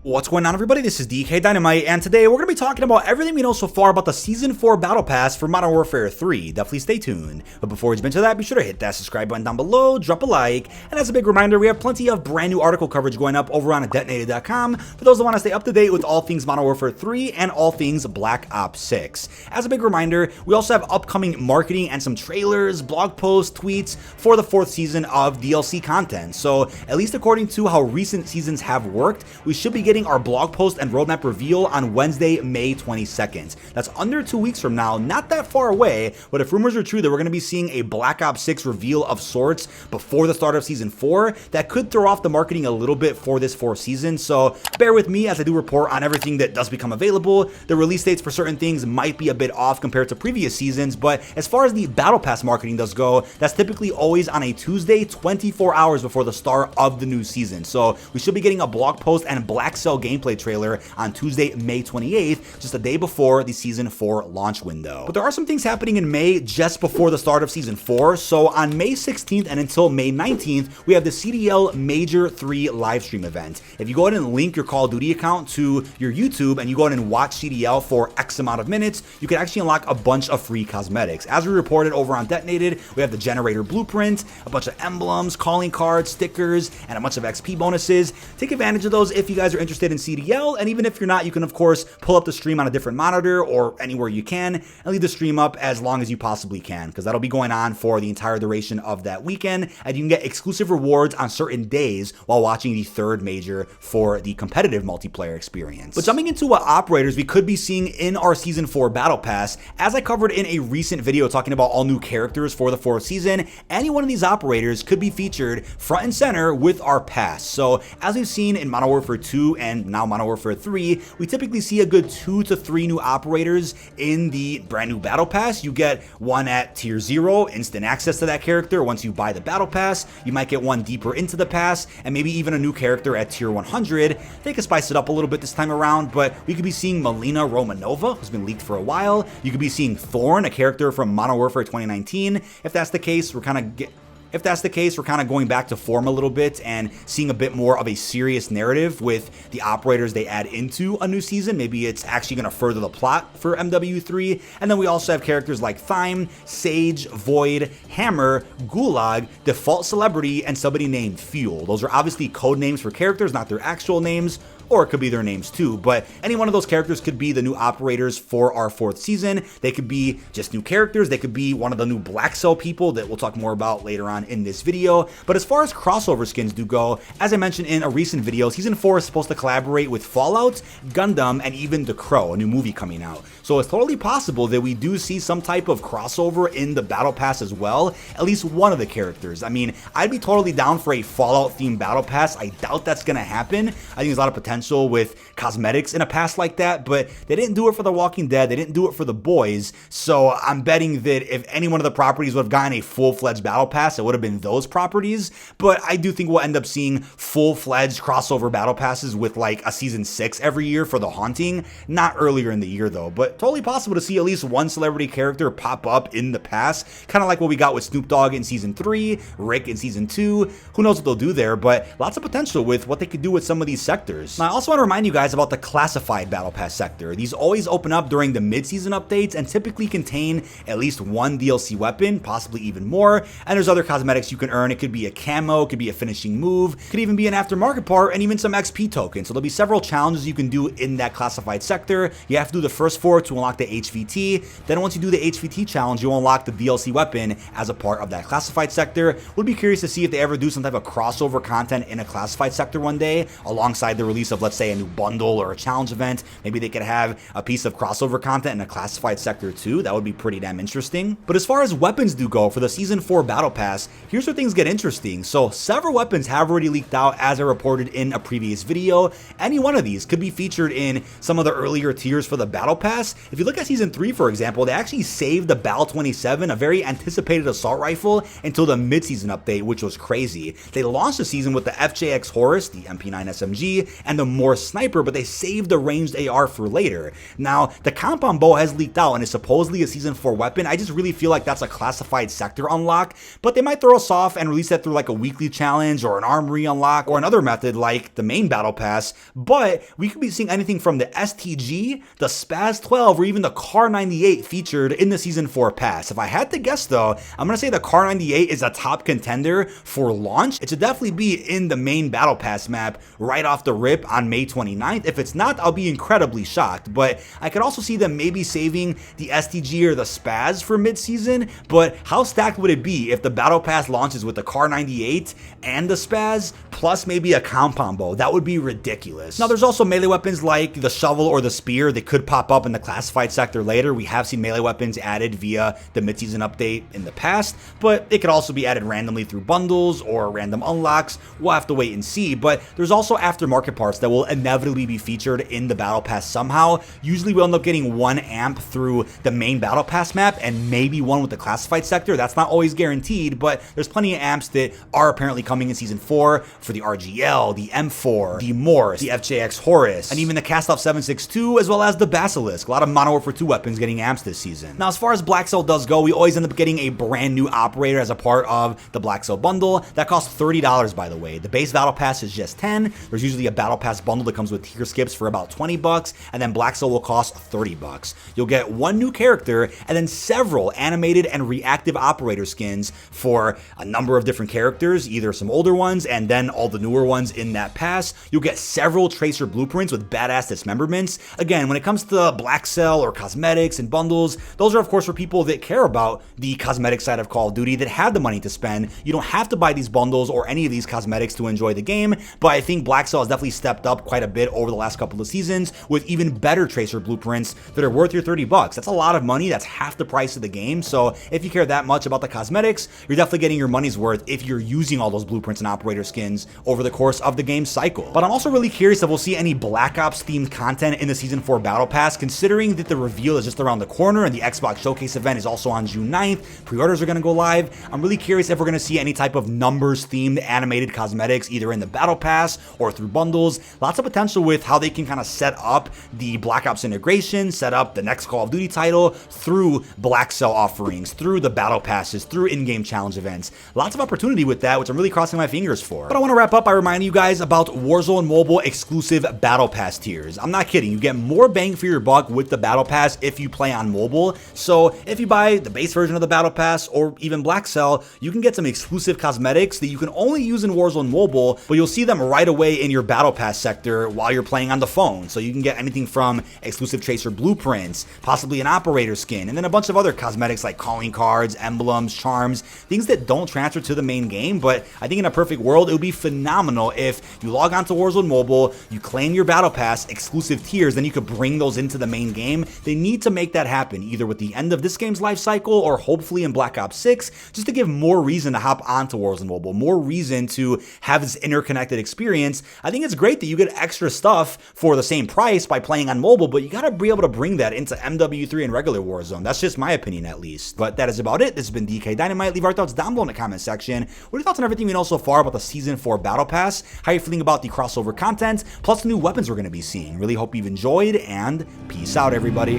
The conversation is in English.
What's going on, everybody? This is dkdynamite, and today we're going to be talking about everything we know so far about the Season 4 Battle Pass for Modern Warfare 3. Definitely stay tuned. But before we jump into that, be sure to hit that subscribe button down below, drop a like, and as a big reminder, we have plenty of brand new article coverage going up over on dkdynamite.com for those that want to stay up to date with all things Modern Warfare 3 and all things Black Ops 6. As a big reminder, we also have upcoming marketing and some trailers, blog posts, tweets for the 4th season of DLC content. So, at least according to how recent seasons have worked, we should be getting our blog post and roadmap reveal on Wednesday, May 22nd. That's under 2 weeks from now, not that far away, but if rumors are true that we're going to be seeing a Black Ops 6 reveal of sorts before the start of Season 4, that could throw off the marketing a little bit for this 4th season, so bear with me as I do report on everything that does become available. The release dates for certain things might be a bit off compared to previous seasons, but as far as the Battle Pass marketing does go, that's typically always on a Tuesday, 24 hours before the start of the new season. So we should be getting a blog post and Blackcell gameplay trailer on Tuesday, May 28th, just a day before the Season 4 launch window. But there are some things happening in May just before the start of Season 4. So on May 16th and until May 19th, we have the CDL Major 3 livestream event. If you go ahead and link your Call of Duty account to your YouTube and you go ahead and watch CDL for X amount of minutes, you can actually unlock a bunch of free cosmetics. As we reported over on Detonated, we have the generator blueprint, a bunch of emblems, calling cards, stickers, and a bunch of XP bonuses. Take advantage of those if you guys are interested in CDL, and even if you're not, you can of course pull up the stream on a different monitor or anywhere you can and leave the stream up as long as you possibly can, because that'll be going on for the entire duration of that weekend, and you can get exclusive rewards on certain days while watching the 3rd major for the competitive multiplayer experience. But jumping into what operators we could be seeing in our Season 4 Battle Pass, as I covered in a recent video talking about all new characters for the 4th season, any one of these operators could be featured front and center with our pass. So as we've seen in Modern Warfare 2 and now Modern Warfare 3, we typically see a good 2 to 3 new operators in the brand new Battle Pass. You get one at Tier 0, instant access to that character once you buy the Battle Pass. You might get one deeper into the pass, and maybe even a new character at Tier 100. They could spice it up a little bit this time around, but we could be seeing Melina Romanova, who's been leaked for a while. You could be seeing Thorn, a character from Modern Warfare 2019. If that's the case, we're kind of going back to form a little bit and seeing a bit more of a serious narrative with the operators they add into a new season. Maybe it's actually going to further the plot for MW3. And then we also have characters like Thyme, Sage, Void, Hammer, Gulag, Default Celebrity, and somebody named Fuel. Those are obviously code names for characters, not their actual names, or it could be their names too, but any one of those characters could be the new operators for our 4th season. They could be just new characters, they could be one of the new Blackcell people that we'll talk more about later on in this video. But as far as crossover skins do go, as I mentioned in a recent video, Season 4 is supposed to collaborate with Fallout, Gundam, and even The Crow, a new movie coming out. So it's totally possible that we do see some type of crossover in the Battle Pass as well, at least one of the characters. I mean, I'd be totally down for a Fallout themed Battle Pass. I doubt that's gonna happen. I think there's a lot of potential with cosmetics in a pass like that, but they didn't do it for The Walking Dead, they didn't do it for The Boys, so I'm betting that if any one of the properties would have gotten a full-fledged Battle Pass, it would have been those properties. But I do think we'll end up seeing full-fledged crossover Battle Passes with like a Season 6 every year for The Haunting, not earlier in the year though, but totally possible to see at least one celebrity character pop up in the pass, kind of like what we got with Snoop Dogg in Season 3, Rick in Season 2, who knows what they'll do there, but lots of potential with what they could do with some of these sectors. Now, I also want to remind you guys about the classified Battle Pass sector. These always open up during the mid-season updates and typically contain at least one DLC weapon, possibly even more, and there's other cosmetics you can earn. It could be a camo, it could be a finishing move, could even be an aftermarket part, and even some XP tokens. So there'll be several challenges you can do in that classified sector. You have to do the first 4 to unlock the HVT, then once you do the HVT challenge, you'll unlock the DLC weapon as a part of that classified sector. We'll be curious to see if they ever do some type of crossover content in a classified sector one day, alongside the release of, let's say, a new bundle or a challenge event. Maybe they could have a piece of crossover content in a classified sector too. That would be pretty damn interesting. But as far as weapons do go for the Season 4 Battle Pass, here's where things get interesting. So several weapons have already leaked out, as I reported in a previous video. Any one of these could be featured in some of the earlier tiers for the Battle Pass. If you look at Season 3, for example, they actually saved the Bal 27, a very anticipated assault rifle, until the mid-season update, which was crazy. They launched the season with the FJX Horus, the MP9 SMG, and the some more sniper, but they saved the ranged AR for later. Now, the compound bow has leaked out and is supposedly a Season 4 weapon. I just really feel like that's a classified sector unlock, but they might throw us off and release that through like a weekly challenge or an armory unlock or another method like the main battle pass. But we could be seeing anything from the STG, the Spaz 12, or even the Car 98 featured in the Season 4 pass. If I had to guess though, I'm gonna say the Car 98 is a top contender for launch. It should definitely be in the main battle pass map right off the rip on May 29th. If it's not, I'll be incredibly shocked, but I could also see them maybe saving the STG or the Spaz for mid-season. But how stacked would it be if the battle pass launches with the Car 98 and the Spaz plus maybe a compound bow? That would be ridiculous. Now there's also melee weapons like the shovel or the spear that could pop up in the classified sector later. We have seen melee weapons added via the mid-season update in the past, but it could also be added randomly through bundles or random unlocks. We'll have to wait and see. But there's also aftermarket parts that will inevitably be featured in the battle pass somehow. Usually we'll end up getting 1 amp through the main battle pass map and maybe 1 with the classified sector. That's not always guaranteed, but there's plenty of amps that are apparently coming in Season 4 for the RGL, the M4, the Morse, the FJX Horus, and even the Cast-Off 762, as well as the Basilisk. A lot of Modern Warfare 2 weapons getting amps this season. Now, as far as Blackcell does go, we always end up getting a brand new operator as a part of the Blackcell bundle. That costs $30, by the way. The base battle pass is just $10. There's usually a battle pass bundle that comes with tier skips for about $20, and then Blackcell will cost $30. You'll get 1 new character and then several animated and reactive operator skins for a number of different characters, either some older ones and then all the newer ones in that pass. You'll get several tracer blueprints with badass dismemberments. Again, when it comes to Blackcell or cosmetics and bundles, those are of course for people that care about the cosmetic side of Call of Duty, that have the money to spend. You don't have to buy these bundles or any of these cosmetics to enjoy the game, but I think Blackcell has definitely stepped up quite a bit over the last couple of seasons with even better tracer blueprints that are worth your $30. That's a lot of money. That's half the price of the game. So if you care that much about the cosmetics, you're definitely getting your money's worth if you're using all those blueprints and operator skins over the course of the game cycle. But I'm also really curious if we'll see any Black Ops themed content in the Season 4 Battle Pass, considering that the reveal is just around the corner and the Xbox Showcase event is also on June 9th. Pre-orders are going to go live. I'm really curious if we're going to see any type of numbers themed animated cosmetics either in the Battle Pass or through bundles. Lots of potential with how they can kind of set up the Black Ops integration, set up the next Call of Duty title through Blackcell offerings, through the Battle Passes, through in-game challenge events. Lots of opportunity with that, which I'm really crossing my fingers for. But I want to wrap up by reminding you guys about Warzone Mobile exclusive Battle Pass tiers. I'm not kidding. You get more bang for your buck with the Battle Pass if you play on mobile. So if you buy the base version of the Battle Pass or even Blackcell, you can get some exclusive cosmetics that you can only use in Warzone Mobile, but you'll see them right away in your Battle Pass sector while you're playing on the phone. So you can get anything from exclusive tracer blueprints, possibly an operator skin, and then a bunch of other cosmetics like calling cards, emblems, charms, things that don't transfer to the main game. But I think in a perfect world, it would be phenomenal if you log on to Warzone Mobile, you claim your Battle Pass exclusive tiers, then you could bring those into the main game. They need to make that happen either with the end of this game's life cycle or hopefully in Black Ops 6, just to give more reason to hop onto Warzone Mobile, more reason to have this interconnected experience. I think it's great that you get extra stuff for the same price by playing on mobile, but you gotta be able to bring that into MW3 and regular Warzone. That's just my opinion at least. But that is about it. This has been dkdynamite. Leave our thoughts down below in the comment section. What are your thoughts on everything we know so far about the Season 4 Battle Pass? How are you feeling about the crossover content, plus the new weapons we're going to be seeing? Really hope you've enjoyed, and peace out, everybody.